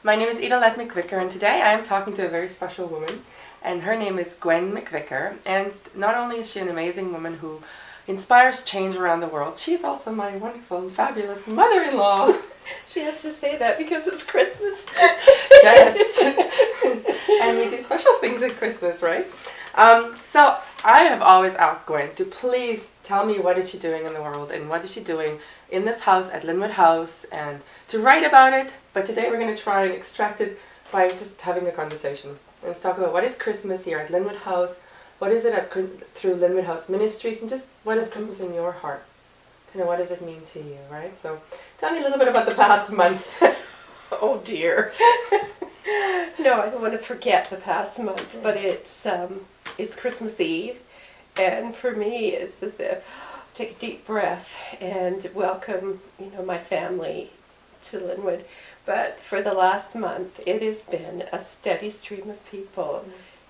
My name is Idelette McVicker, and today I am talking to a very special woman, and her name is Gwen McVicker. And not only is she an amazing woman who inspires change around the world, she's also my wonderful and fabulous mother-in-law. She has to say that because it's Christmas. Yes. And we do special things at Christmas, right? So I have always asked Gwen to please tell me what is she doing in the world and what is she doing in this house at Linwood House, and to write about it. But today we're going to try and extract it by just having a conversation. And let's talk about what is Christmas here at Linwood House, what is it through Linwood House Ministries, and just what is Christmas in your heart? Kind of what does it mean to you, right? So tell me a little bit about the past month. Oh dear. No, I don't want to forget the past month, but it's Christmas Eve, and for me it's just take a deep breath and welcome, my family to Linwood. But for the last month, it has been a steady stream of people.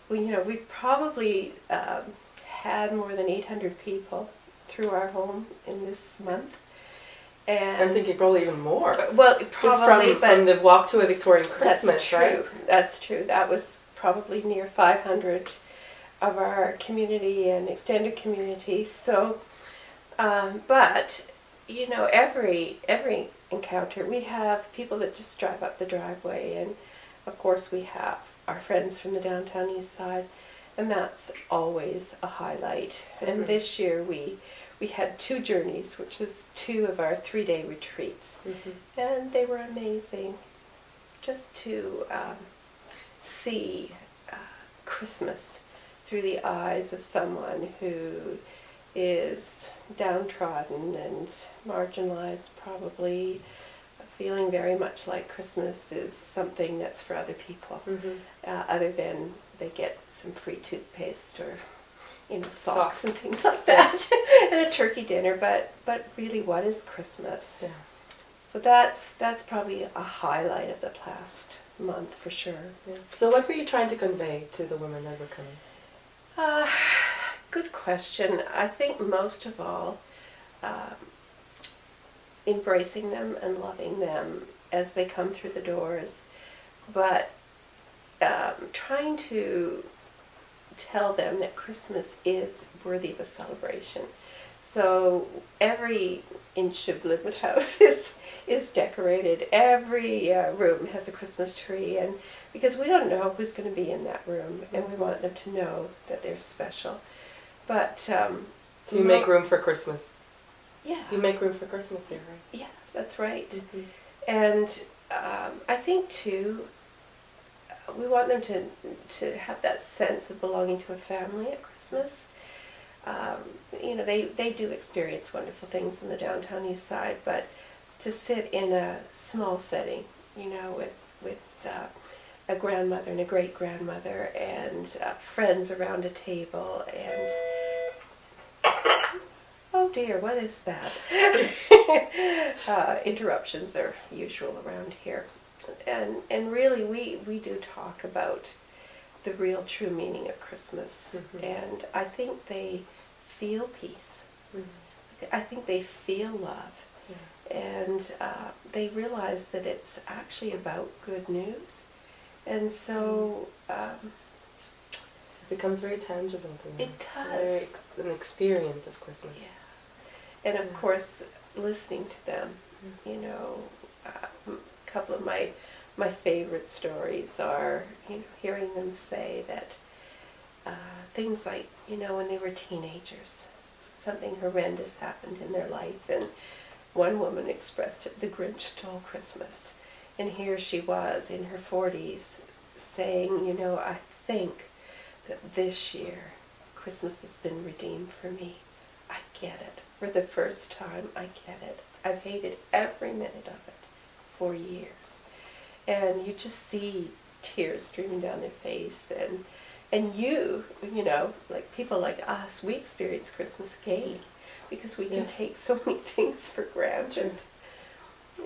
We've probably had more than 800 people through our home in this month. And I'm thinking probably even more. Well, probably, from the walk to a Victorian Christmas, that's true. right? That's true. That was probably near 500 of our community and extended community. So, but every encounter, we have people that just drive up the driveway, and of course we have our friends from the downtown east side, and that's always a highlight. Mm-hmm. And this year we had 2 journeys, which was 2 of our 3-day retreats, mm-hmm. and they were amazing. Just to see Christmas through the eyes of someone who is downtrodden and marginalized, probably feeling very much like Christmas is something that's for other people, mm-hmm. Other than they get some free toothpaste or socks and things like that, and a turkey dinner. But really, what is Christmas? Yeah. So that's probably a highlight of the past month for sure. Yeah. So what were you trying to convey to the women that were coming? Good question. I think most of all, embracing them and loving them as they come through the doors, but trying to tell them that Christmas is worthy of a celebration. So every inch of Linwood House is decorated. Every room has a Christmas tree, and because we don't know who's going to be in that room, and we want them to know that they're special. But you make room for Christmas. Yeah. You make room for Christmas here, right? Yeah, that's right. Mm-hmm. And I think too, we want them to have that sense of belonging to a family at Christmas. They do experience wonderful things in the downtown east side, but to sit in a small setting, with a grandmother and a great-grandmother and friends around a table, and oh dear, what is that? Interruptions are usual around here. And really, we do talk about the real true meaning of Christmas. Mm-hmm. And I think they feel peace. Mm-hmm. I think they feel love. Yeah. And they realize that it's actually about good news. And so it becomes very tangible to them. It does. An experience of Christmas. Yeah. And of course, listening to them, a couple of my favorite stories are, hearing them say that things like, when they were teenagers, something horrendous happened in their life, and one woman expressed it, the Grinch stole Christmas. And here she was in her 40s saying, I think that this year Christmas has been redeemed for me. I get it. For the first time, I get it. I've hated every minute of it for years. And you just see tears streaming down their face. And like people like us, we experience Christmas again because we can take so many things for granted.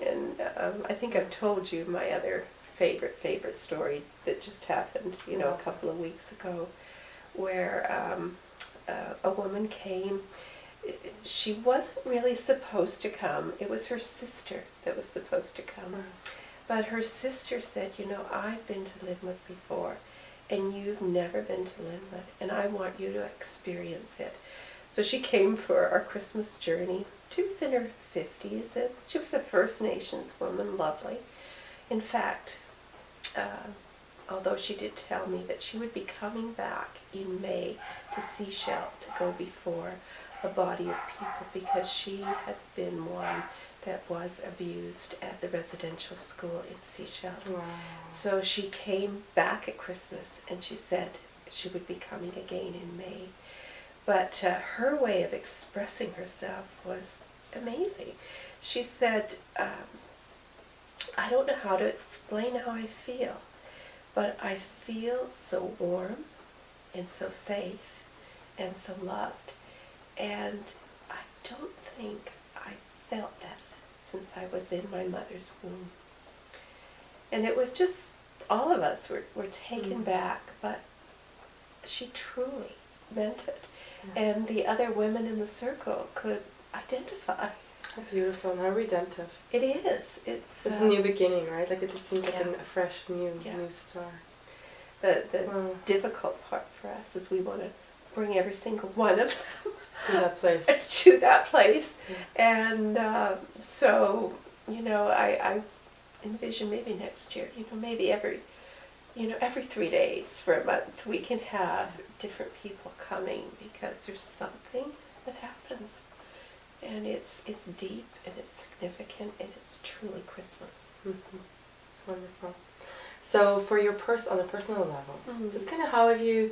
And I think I've told you my other favorite story that just happened, a couple of weeks ago, where a woman came. She wasn't really supposed to come. It was her sister that was supposed to come. But her sister said, I've been to Linwood before, and you've never been to Linwood, and I want you to experience it. So she came for our Christmas journey. She was in her 50s, and she was a First Nations woman, lovely. In fact, although she did tell me that she would be coming back in May to Seychelles to go before a body of people because she had been one that was abused at the residential school in Seychelles. Wow. So she came back at Christmas, and she said she would be coming again in May. But her way of expressing herself was amazing. She said, I don't know how to explain how I feel, but I feel so warm and so safe and so loved. And I don't think I felt that since I was in my mother's womb. And it was just, all of us were taken back, but she truly meant it. Yes. And the other women in the circle could identify. How beautiful and how redemptive. It is. It's a new beginning, right? Like it just seems like a fresh, new start. The difficult part for us is we want to bring every single one of them to that place. To that place. Yeah. And so, I envision maybe next year, maybe every 3 days for a month we can have different people coming, because there's something that happens. And it's deep, and it's significant, and it's truly Christmas. Mm-hmm. It's wonderful. So, for your on a personal level, just kind of how have you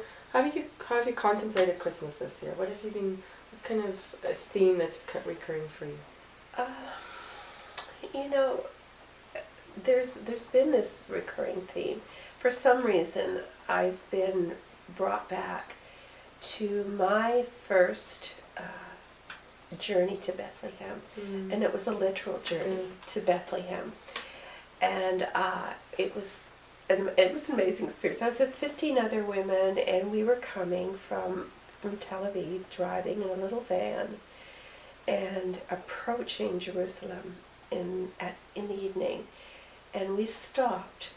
contemplated Christmas this year? What's kind of a theme that's recurring for you? There's been this recurring theme. For some reason, I've been brought back to my first journey to Bethlehem, and it was a literal journey to Bethlehem, and it was an amazing experience. I was with 15 other women, and we were coming from Tel Aviv, driving in a little van, and approaching Jerusalem in the evening, and we stopped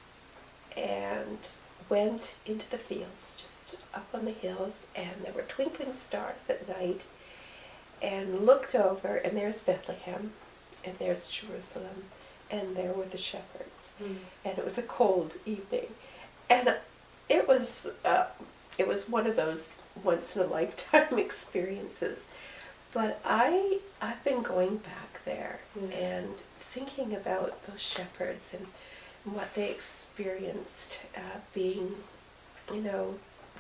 and went into the fields, just up on the hills, and there were twinkling stars at night, and looked over, and there's Bethlehem, and there's Jerusalem, and there were the shepherds, and it was a cold evening, and it was one of those once in a lifetime experiences. But I've been going back there and thinking about those shepherds and what they experienced, being,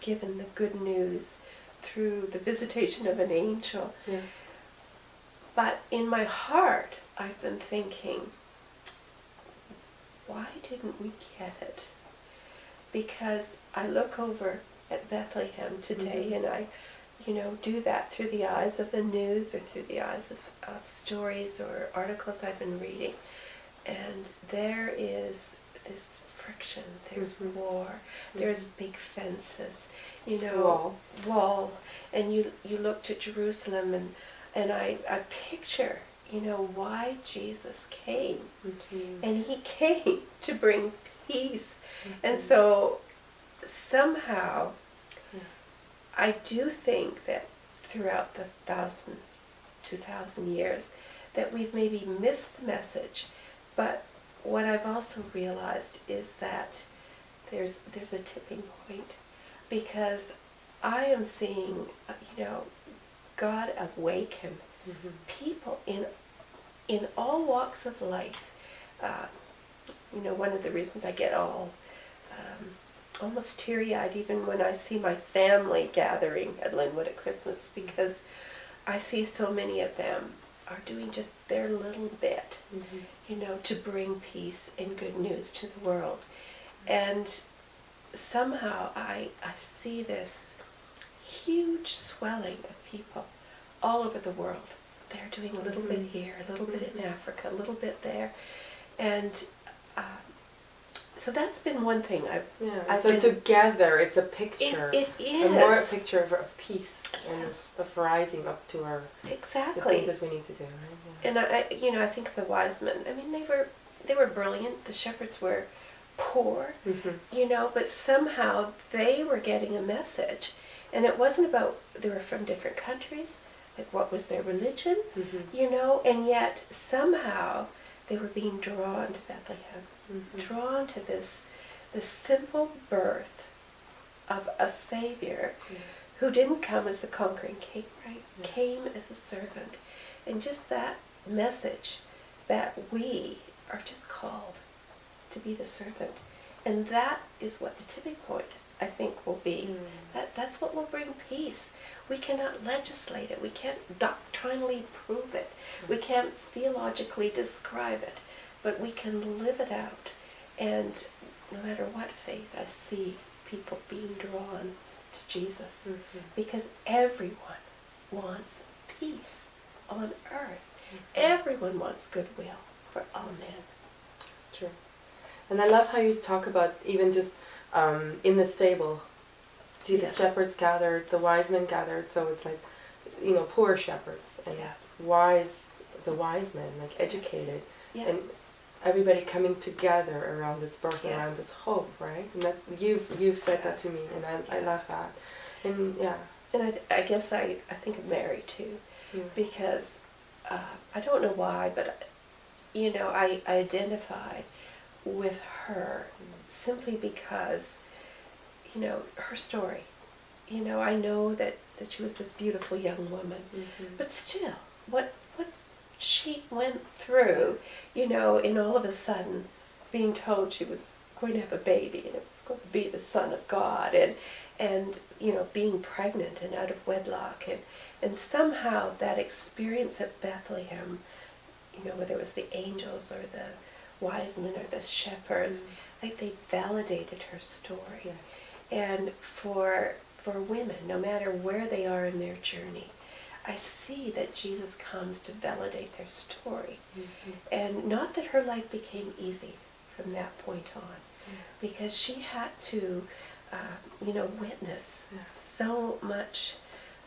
given the good news through the visitation of an angel. Yeah. But in my heart, I've been thinking, why didn't we get it? Because I look over at Bethlehem today, and I, do that through the eyes of the news or through the eyes of stories or articles I've been reading. And there is this friction, there's war, there's big fences, wall. And you look to Jerusalem, and I picture, why Jesus came. And he came to bring peace. And so somehow I do think that throughout the 2,000 years that we've maybe missed the message. But what I've also realized is that there's a tipping point, because I am seeing, God awaken people in all walks of life. One of the reasons I get all almost teary-eyed even when I see my family gathering at Linwood at Christmas, because I see so many of them are doing just their little bit, to bring peace and good news to the world. And somehow I see this huge swelling of people all over the world. They're doing a little bit here, a little bit in Africa, a little bit there. And so that's been one thing together it's a picture. It is. More a picture of peace and of rising up to the things that we need to do. Right? Yeah. And I think of the wise men. I mean, they were they were brilliant. The shepherds were poor, Mm-hmm. but somehow they were getting a message. And it wasn't about, they were from different countries, like what was their religion, Mm-hmm. and yet somehow they were being drawn to Bethlehem, Mm-hmm. drawn to this simple birth of a Savior who didn't come as the conquering king, right? Yeah. Came as a servant. And just that message that we are just called to be the servant. And that is what the tipping point, I think, will be. That's what will bring peace. We cannot legislate it. We can't doctrinally prove it. We can't theologically describe it. But we can live it out. And no matter what faith, I see people being drawn to Jesus. Because everyone wants peace on earth. Everyone wants goodwill for all men. That's true. And I love how you talk about even just in the stable. See, the shepherds gathered, the wise men gathered, so it's like, poor shepherds and the wise men, like educated, and everybody coming together around this birth, around this hope, right? And that's you've said that to me, and I love that. And And I guess I think of Mary too, because I don't know why, but I identify with her simply because her story. I know that she was this beautiful young woman, but still, what she went through, in all of a sudden being told she was going to have a baby and it was going to be the Son of God, and being pregnant and out of wedlock, and somehow that experience at Bethlehem, whether it was the angels or the wise men or the shepherds, like they validated her story. And for women, no matter where they are in their journey, I see that Jesus comes to validate their story. And not that her life became easy from that point on, because she had to, witness so much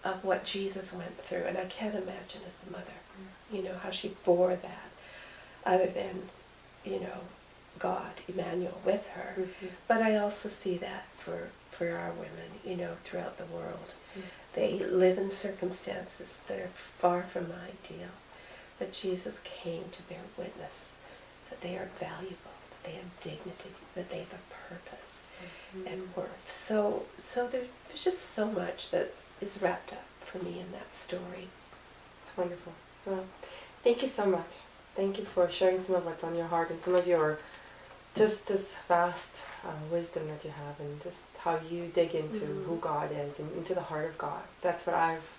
of what Jesus went through. And I can't imagine as a mother, how she bore that, other than, God, Emmanuel, with her. But I also see that for our women, throughout the world. They live in circumstances that are far from ideal. But Jesus came to bear witness that they are valuable, that they have dignity, that they have a purpose and worth. So there's just so much that is wrapped up for me in that story. It's wonderful. Well, thank you so much. Thank you for sharing some of what's on your heart and some of your just this vast wisdom that you have, and just how you dig into who God is and into the heart of God. That's what I've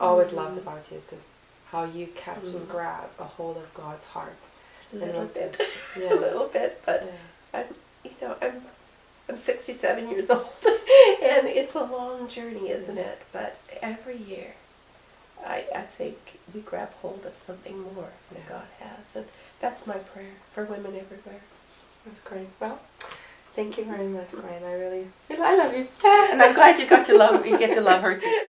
always loved about you, is just how you catch and grab a hold of God's heart. A little bit, a little bit, but I'm 67 years old, and it's a long journey, isn't it? But every year, I think we grab hold of something more that God has, and that's my prayer for women everywhere. That's great. Well, thank you very much, Gwen. I love you. And I'm glad you get to love her too.